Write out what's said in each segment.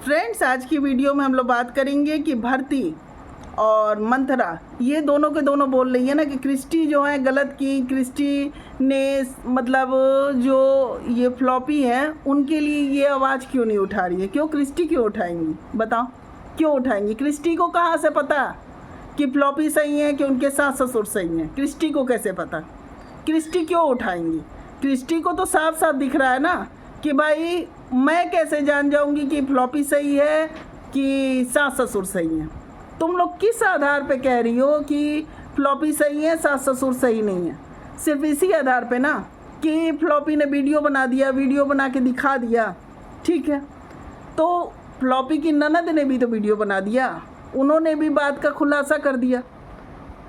Friends, आज की video में हम लोग बात करेंगे कि भर्ती और मंथरा ये दोनों के दोनों बोल रही है ना कि क्रिस्टी जो है गलत की। क्रिस्टी ने मतलब जो ये फ्लॉपी हैं उनके लिए ये आवाज़ क्यों नहीं उठा रही है? क्यों क्रिस्टी क्यों उठाएंगी? बताओ क्यों उठाएंगी? क्रिस्टी को कहाँ से पता कि फ्लॉपी सही है कि उनके सास ससुर सही हैं? क्रिस्टी को कैसे पता? क्रिस्टी क्यों उठाएंगी? क्रिस्टी को तो साफ साफ दिख रहा है ना कि भाई मैं कैसे जान जाऊंगी कि फ्लॉपी सही है कि सास ससुर सही हैं? तुम लोग किस आधार पे कह रही हो कि फ्लॉपी सही है सास ससुर सही नहीं है? सिर्फ इसी आधार पे ना कि फ्लॉपी ने वीडियो बना दिया, वीडियो बना के दिखा दिया, ठीक है। तो फ्लॉपी की ननद ने भी तो वीडियो बना दिया, उन्होंने भी बात का खुलासा कर दिया।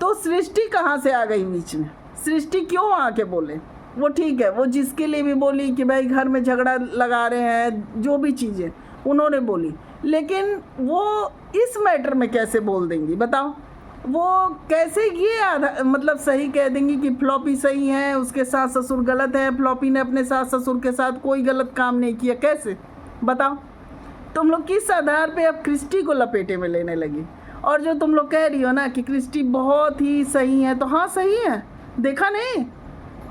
तो सृष्टि कहाँ से आ गई बीच में? सृष्टि क्यों आके बोले? वो ठीक है, वो जिसके लिए भी बोली कि भाई घर में झगड़ा लगा रहे हैं, जो भी चीज़ें उन्होंने बोली, लेकिन वो इस मैटर में कैसे बोल देंगी? बताओ, वो कैसे ये मतलब सही कह देंगी कि फ्लॉपी सही है, उसके सास ससुर गलत है, फ्लॉपी ने अपने सास ससुर के साथ कोई गलत काम नहीं किया? कैसे? बताओ, तुम लोग किस आधार पे अब क्रिस्टी को लपेटे में लेने लगी? और जो तुम लोग कह रही हो ना कि क्रिस्टी बहुत ही सही है, तो हाँ सही है, देखा नहीं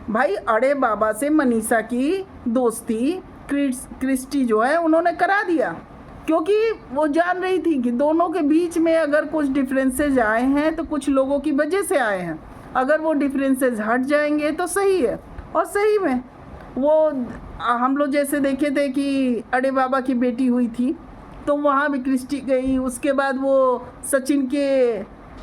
भाई? अड़े बाबा से मनीषा की दोस्ती क्रिस्टी जो है उन्होंने करा दिया, क्योंकि वो जान रही थी कि दोनों के बीच में अगर कुछ डिफरेंसेस आए हैं तो कुछ लोगों की वजह से आए हैं। अगर वो डिफरेंसेस हट जाएंगे तो सही है। और सही में वो हम लोग जैसे देखे थे कि अड़े बाबा की बेटी हुई थी तो वहाँ भी क्रिस्टी गई, उसके बाद वो सचिन के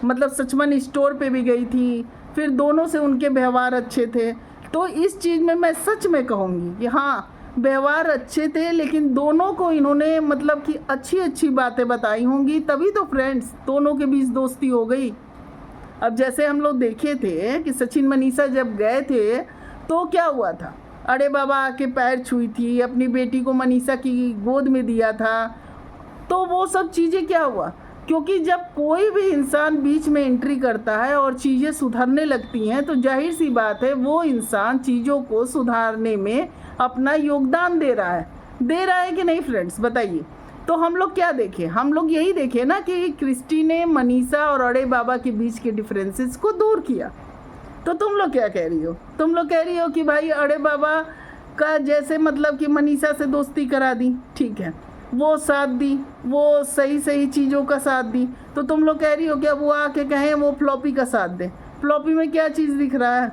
मतलब सचमन स्टोर पे भी गई थी, फिर दोनों से उनके व्यवहार अच्छे थे। तो इस चीज़ में मैं सच में कहूँगी कि हाँ व्यवहार अच्छे थे, लेकिन दोनों को इन्होंने मतलब कि अच्छी अच्छी बातें बताई होंगी, तभी तो फ्रेंड्स दोनों के बीच दोस्ती हो गई। अब जैसे हम लोग देखे थे कि सचिन मनीषा जब गए थे तो क्या हुआ था? अड़े बाबा आके पैर छुई थी, अपनी बेटी को मनीषा की गोद में दिया था। तो वो सब चीज़ें क्या हुआ? क्योंकि जब कोई भी इंसान बीच में एंट्री करता है और चीज़ें सुधरने लगती हैं तो जाहिर सी बात है वो इंसान चीज़ों को सुधारने में अपना योगदान दे रहा है कि नहीं फ्रेंड्स? बताइए। तो हम लोग क्या देखें? हम लोग यही देखें ना कि क्रिस्टी ने मनीषा और अड़े बाबा के बीच के डिफरेंसेस को दूर किया। तो तुम लोग क्या कह रही हो? तुम लोग कह रही हो कि भाई अड़े बाबा का जैसे मतलब कि मनीषा से दोस्ती करा दी, ठीक है, वो साथ दी, वो सही सही चीज़ों का साथ दी। तो तुम लोग कह रही हो क्या वो आके कहें वो फ्लॉपी का साथ दे? फ्लॉपी में क्या चीज़ दिख रहा है?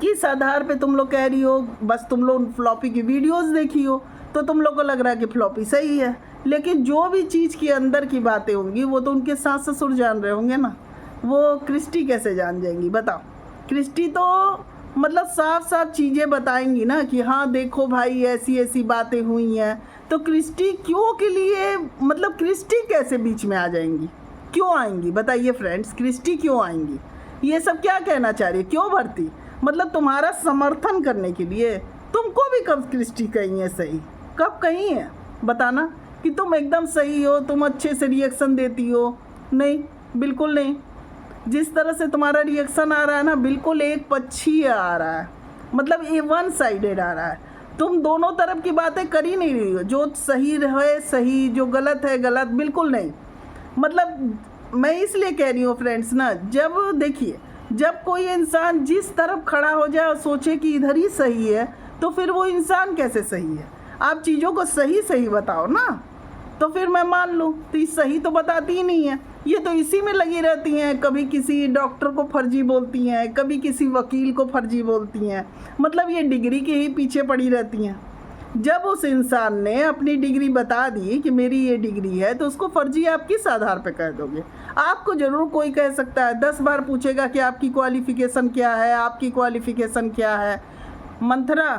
किस आधार पे तुम लोग कह रही हो? बस तुम लोग फ्लॉपी की वीडियोस देखी हो तो तुम लोग को लग रहा है कि फ्लॉपी सही है, लेकिन जो भी चीज़ के अंदर की बातें होंगी वो तो उनके सास ससुर जान रहे होंगे ना। वो क्रिस्टी कैसे जान जाएंगी? बताओ। क्रिस्टी तो मतलब साफ साफ चीज़ें बताएंगी ना कि हाँ देखो भाई ऐसी ऐसी बातें हुई हैं। तो क्रिस्टी क्यों के लिए मतलब क्रिस्टी कैसे बीच में आ जाएंगी? क्यों आएंगी? बताइए फ्रेंड्स, क्रिस्टी क्यों आएंगी? ये सब क्या कहना चाह रही है? क्यों भर्ती? मतलब तुम्हारा समर्थन करने के लिए? तुमको भी कब क्रिस्टी कही है सही? कब कही है? बताना कि तुम एकदम सही हो, तुम अच्छे से रिएक्शन देती हो। नहीं, बिल्कुल नहीं। जिस तरह से तुम्हारा रिएक्शन आ रहा है ना, बिल्कुल एक पक्षी आ रहा है, मतलब ये वन साइडेड आ रहा है। तुम दोनों तरफ की बातें कर ही नहीं रही हो। जो सही है सही, जो गलत है गलत, बिल्कुल नहीं। मतलब मैं इसलिए कह रही हूँ फ्रेंड्स ना, जब देखिए जब कोई इंसान जिस तरफ खड़ा हो जाए और सोचे कि इधर ही सही है तो फिर वो इंसान कैसे सही है? आप चीज़ों को सही सही बताओ ना, तो फिर मैं मान लूँ। तो सही तो बताती ही नहीं है, ये तो इसी में लगी रहती हैं। कभी किसी डॉक्टर को फर्जी बोलती हैं, कभी किसी वकील को फर्जी बोलती हैं, मतलब ये डिग्री के ही पीछे पड़ी रहती हैं। जब उस इंसान ने अपनी डिग्री बता दी कि मेरी ये डिग्री है, तो उसको फर्जी आप किस आधार पे कह दोगे? आपको ज़रूर कोई कह सकता है, 10 बार पूछेगा कि आपकी क्वालिफ़िकेशन क्या है, आपकी क्वालिफ़िकेशन क्या है। मंथरा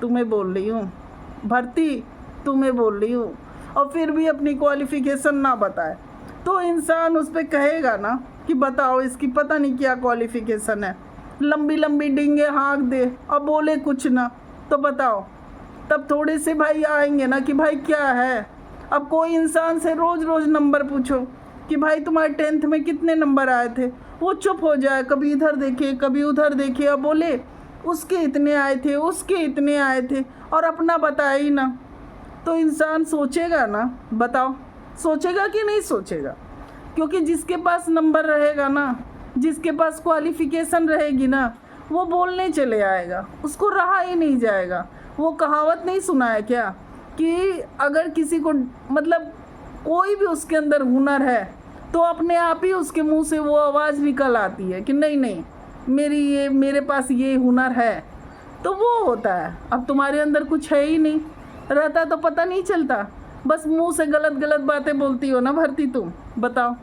तुम्हें बोल रही हूँ, भर्ती तुम्हें बोल रही हूँ, और फिर भी अपनी क्वालिफ़िकेशन ना बताए तो इंसान उस पर कहेगा ना कि बताओ इसकी पता नहीं क्या क्वालिफ़िकेशन है। लंबी लंबी डींगे हाँक दे और बोले कुछ ना, तो बताओ तब थोड़े से भाई आएंगे ना कि भाई क्या है। अब कोई इंसान से रोज़ रोज़ नंबर पूछो कि भाई तुम्हारे 10th में कितने नंबर आए थे, वो चुप हो जाए, कभी इधर देखे कभी उधर देखे और बोले उसके इतने आए थे, उसके इतने आए थे, और अपना बताए ही ना। तो इंसान सोचेगा ना, बताओ सोचेगा कि नहीं सोचेगा? क्योंकि जिसके पास नंबर रहेगा ना, जिसके पास क्वालिफिकेशन रहेगी ना, वो बोलने चले आएगा, उसको रहा ही नहीं जाएगा। वो कहावत नहीं सुना है क्या कि अगर किसी को मतलब कोई भी उसके अंदर हुनर है तो अपने आप ही उसके मुंह से वो आवाज़ निकल आती है कि नहीं नहीं मेरे पास ये हुनर है, तो वो होता है। अब तुम्हारे अंदर कुछ है ही नहीं, रहता तो पता नहीं चलता, बस मुंह से गलत गलत बातें बोलती हो ना भारती तुम। बताओ,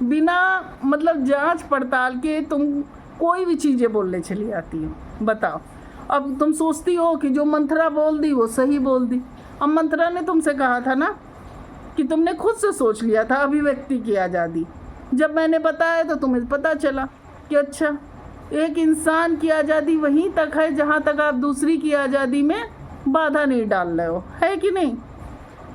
बिना मतलब जांच पड़ताल के तुम कोई भी चीज़ें बोलने चली आती हो। बताओ, अब तुम सोचती हो कि जो मंथरा बोल दी वो सही बोल दी। अब मंथरा ने तुमसे कहा था ना कि तुमने खुद से सोच लिया था अभिव्यक्ति की आज़ादी। जब मैंने बताया तो तुम्हें पता चला कि अच्छा, एक इंसान की आज़ादी वहीं तक है जहाँ तक आप दूसरी की आज़ादी में बाधा नहीं डाल रहे हो, है कि नहीं?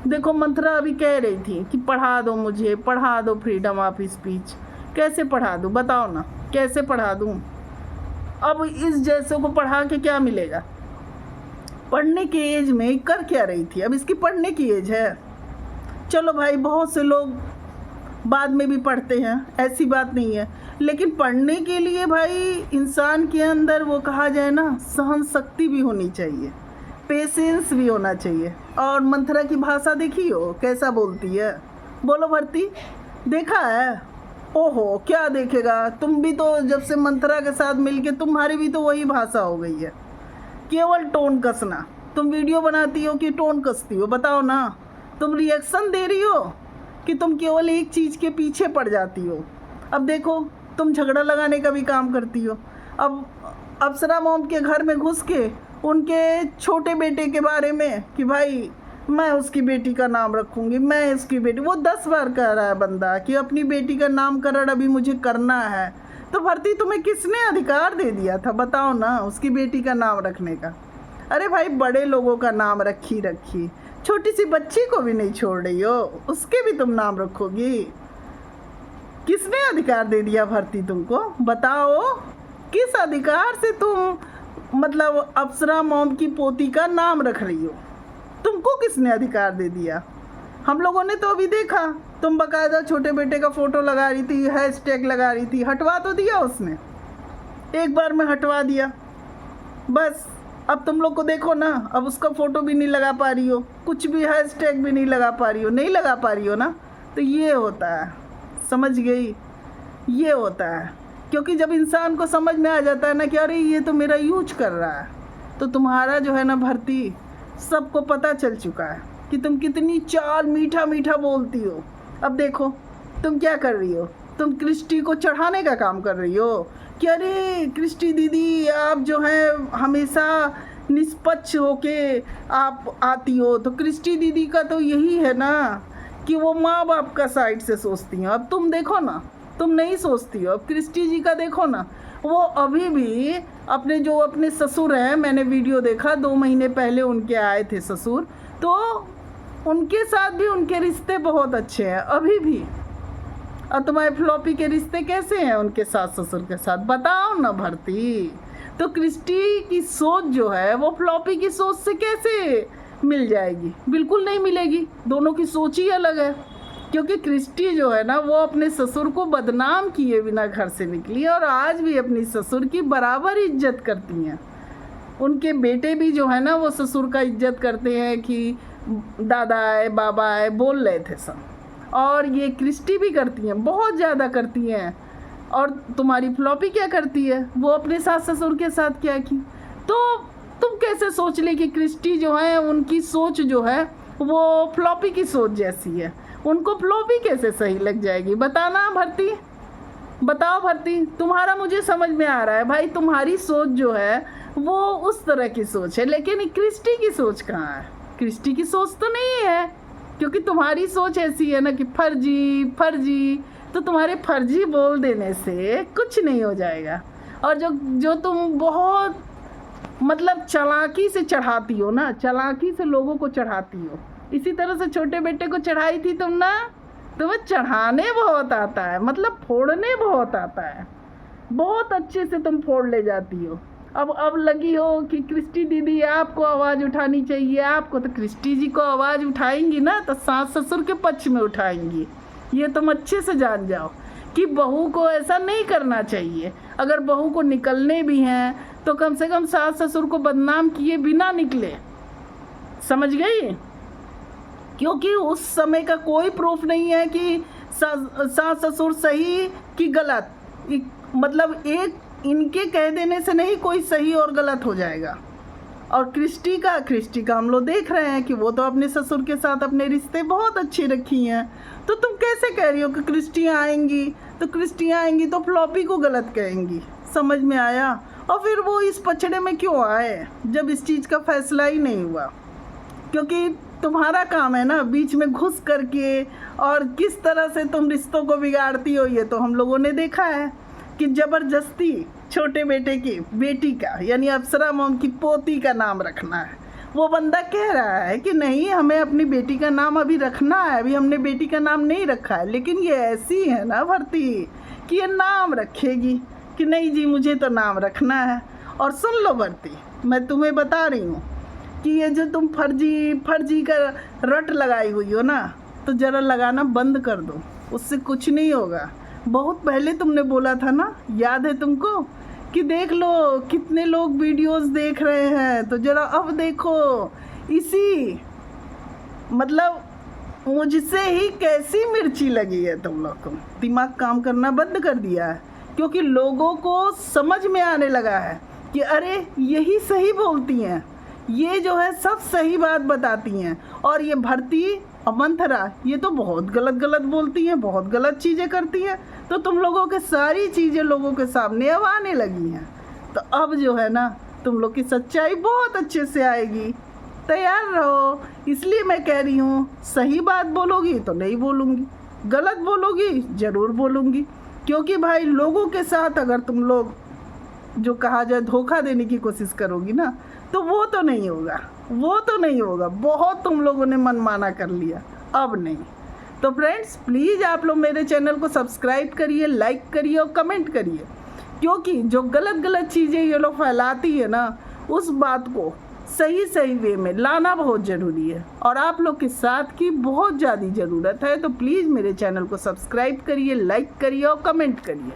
देखो, मंथरा अभी कह रही थी कि पढ़ा दो मुझे, पढ़ा दो फ्रीडम ऑफ स्पीच। कैसे पढ़ा दूँ बताओ ना, कैसे पढ़ा दूँ? अब इस जैसे को पढ़ा के क्या मिलेगा? पढ़ने की एज में कर क्या रही थी? अब इसकी पढ़ने की एज है। चलो भाई, बहुत से लोग बाद में भी पढ़ते हैं, ऐसी बात नहीं है, लेकिन पढ़ने के लिए भाई इंसान के अंदर वो कहा जाए ना, सहन शक्ति भी होनी चाहिए, पेशेंस भी होना चाहिए। और मंथरा की भाषा देखी हो कैसा बोलती है? बोलो भर्ती, देखा है? ओहो, क्या देखेगा, तुम भी तो जब से मंथरा के साथ मिलके तुम्हारी भी तो वही भाषा हो गई है, केवल टोन कसना। तुम वीडियो बनाती हो कि टोन कसती हो? बताओ ना। तुम रिएक्शन दे रही हो कि तुम केवल एक चीज़ के पीछे पड़ जाती हो? अब देखो, तुम झगड़ा लगाने का भी काम करती हो। अब अप्सरा मॉम के घर में घुस के उनके छोटे बेटे के बारे में कि भाई मैं उसकी बेटी का नाम रखूँगी, मैं उसकी बेटी, वो 10 बार कह रहा है बंदा कि अपनी बेटी का नामकरण अभी मुझे करना है। तो भर्ती, तुम्हें किसने अधिकार दे दिया था बताओ ना उसकी बेटी का नाम रखने का? अरे भाई, बड़े लोगों का नाम रखी, छोटी सी बच्ची को भी नहीं छोड़ रही हो, उसके भी तुम नाम रखोगी? किसने अधिकार दे दिया भर्ती तुमको? बताओ, किस अधिकार से तुम मतलब अप्सरा मॉम की पोती का नाम रख रही हो? तुमको किसने अधिकार दे दिया? हम लोगों ने तो अभी देखा, तुम बकायदा छोटे बेटे का फ़ोटो लगा रही थी, हैशटैग लगा रही थी, हटवा तो दिया उसने, एक बार में हटवा दिया बस। अब तुम लोग को देखो ना, अब उसका फ़ोटो भी नहीं लगा पा रही हो, कुछ भी हैशटैग भी नहीं लगा पा रही हो, नहीं लगा पा रही हो ना। तो ये होता है, समझ गई? ये होता है, क्योंकि जब इंसान को समझ में आ जाता है ना कि अरे ये तो मेरा यूज कर रहा है, तो तुम्हारा जो है ना भर्ती, सबको पता चल चुका है कि तुम कितनी चाल मीठा मीठा बोलती हो। अब देखो तुम क्या कर रही हो, तुम क्रिस्टी को चढ़ाने का काम कर रही हो कि अरे क्रिस्टी दीदी आप जो है हमेशा निष्पक्ष होके आप आती हो। तो क्रिस्टी दीदी का तो यही है ना कि वो माँ बाप का साइड से सोचती हैं। अब तुम देखो ना, तुम नहीं सोचती हो। अब क्रिस्टी जी का देखो ना, वो अभी भी अपने ससुर हैं, मैंने वीडियो देखा 2 महीने पहले उनके आए थे ससुर, तो उनके साथ भी उनके रिश्ते बहुत अच्छे हैं अभी भी। और तुम्हारे फ्लॉपी के रिश्ते कैसे हैं उनके सास ससुर के साथ? बताओ ना भर्ती। तो क्रिस्टी की सोच जो है वो फ्लॉपी की सोच से कैसे मिल जाएगी? बिल्कुल नहीं मिलेगी, दोनों की सोच ही अलग है। क्योंकि क्रिस्टी जो है ना वो अपने ससुर को बदनाम किए बिना घर से निकली और आज भी अपनी ससुर की बराबर इज्जत करती हैं। उनके बेटे भी जो है ना वो ससुर का इज्जत करते हैं कि दादा आए बाबा आए बोल रहे थे सब, और ये क्रिस्टी भी करती हैं, बहुत ज़्यादा करती हैं। और तुम्हारी फ्लॉपी क्या करती है? वो अपने सास ससुर के साथ क्या की? तो तुम कैसे सोच ले कि क्रिस्टी जो है उनकी सोच जो है वो फ्लॉपी की सोच जैसी है? उनको फ्लॉपी कैसे सही लग जाएगी? बताना भर्ती, बताओ भर्ती। तुम्हारा मुझे समझ में आ रहा है भाई, तुम्हारी सोच जो है वो उस तरह की सोच है, लेकिन क्रिस्टी की सोच कहाँ है? क्रिस्टी की सोच तो नहीं है, क्योंकि तुम्हारी सोच ऐसी है ना कि फर्जी फर्जी। तो तुम्हारे फर्जी बोल देने से कुछ नहीं हो जाएगा। और जो तुम बहुत मतलब चालाकी से चढ़ाती हो ना, चालाकी से लोगों को चढ़ाती हो, इसी तरह से छोटे बेटे को चढ़ाई थी तुम ना। तुम्हें चढ़ाने बहुत आता है, मतलब फोड़ने बहुत आता है, बहुत अच्छे से तुम फोड़ ले जाती हो। अब लगी हो कि क्रिस्टी दीदी आपको आवाज़ उठानी चाहिए आपको, तो क्रिस्टी जी को आवाज़ उठाएंगी ना तो सास ससुर के पक्ष में उठाएंगी। ये तुम अच्छे से जान जाओ कि बहू को ऐसा नहीं करना चाहिए। अगर बहू को निकलने भी हैं तो कम से कम सास ससुर को बदनाम किए बिना निकले, समझ गई? क्योंकि उस समय का कोई प्रूफ नहीं है कि सास ससुर सही कि गलत। मतलब एक इनके कह देने से नहीं कोई सही और गलत हो जाएगा। और क्रिस्टी का हम लोग देख रहे हैं कि वो तो अपने ससुर के साथ अपने रिश्ते बहुत अच्छे रखी हैं। तो तुम कैसे कह रही हो कि क्रिस्टियाँ आएंगी तो फ्लॉपी को गलत कहेंगी? समझ में आया? और फिर वो इस पचड़े में क्यों आए जब इस चीज़ का फैसला ही नहीं हुआ? क्योंकि तुम्हारा काम है ना बीच में घुस करके, और किस तरह से तुम रिश्तों को बिगाड़ती हो ये तो हम लोगों ने देखा है कि ज़बरदस्ती छोटे बेटे की बेटी का यानी अप्सरा मोम की पोती का नाम रखना है। वो बंदा कह रहा है कि नहीं हमें अपनी बेटी का नाम अभी रखना है, अभी हमने बेटी का नाम नहीं रखा है। लेकिन ये ऐसी है ना भर्ती कि ये नाम रखेगी कि नहीं जी मुझे तो नाम रखना है। और सुन लो भर्ती, मैं तुम्हें बता रही हूँ कि ये जो तुम फर्जी का रट लगाई हुई हो ना, तो ज़रा लगाना बंद कर दो, उससे कुछ नहीं होगा। बहुत पहले तुमने बोला था ना, याद है तुमको, कि देख लो कितने लोग वीडियोस देख रहे हैं, तो ज़रा अब देखो। इसी मतलब मुझसे ही कैसी मिर्ची लगी है तुम लोग को, दिमाग काम करना बंद कर दिया है। क्योंकि लोगों को समझ में आने लगा है कि अरे यही सही बोलती हैं, ये जो है सब सही बात बताती हैं। और ये भर्ती और मंथरा ये तो बहुत गलत बोलती हैं, बहुत गलत चीज़ें करती हैं। तो तुम लोगों के सारी चीज़ें लोगों के सामने अब आने लगी हैं। तो अब जो है ना तुम लोग की सच्चाई बहुत अच्छे से आएगी, तैयार रहो। इसलिए मैं कह रही हूँ सही बात बोलोगी तो नहीं बोलूँगी, गलत बोलोगी ज़रूर बोलूँगी। क्योंकि भाई लोगों के साथ अगर तुम लोग जो कहा जाए धोखा देने की कोशिश करोगी ना, तो वो तो नहीं होगा। बहुत तुम लोगों ने मनमाना कर लिया, अब नहीं। तो फ्रेंड्स प्लीज़ आप लोग मेरे चैनल को सब्सक्राइब करिए, लाइक करिए और कमेंट करिए। क्योंकि जो गलत चीज़ें ये लोग फैलाती है ना, उस बात को सही वे में लाना बहुत ज़रूरी है और आप लोग के साथ की बहुत ज़्यादा ज़रूरत है। तो प्लीज़ मेरे चैनल को सब्सक्राइब करिए, लाइक करिए और कमेंट करिए।